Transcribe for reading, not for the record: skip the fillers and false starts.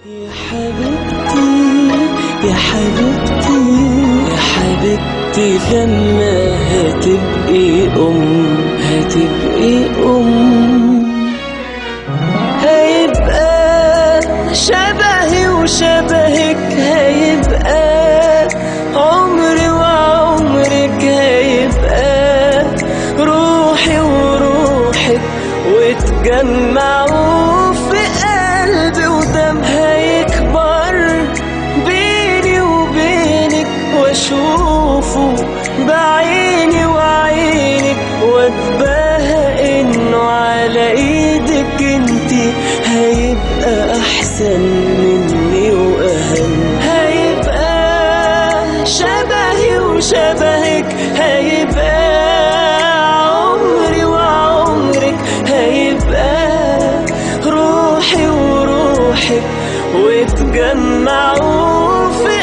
يا حبيبتي يا حبيبتي يا حبيبتي، لما هتبقي هيبقى شبهي وشبهك، هيبقى عمري وعمرك، هيبقى روحي وروحك، وتجمعوا في قلبي ودم، هيكبر بيني وبينك، واشوفه بعيني وعينك، واتباهى انه على ايدك انتي، هيبقى احسن مني واهم، هيبقى شبهي وشبهك، هيبقى عمري وعمرك، هيبقى روحي وروحك، وتجمعوا في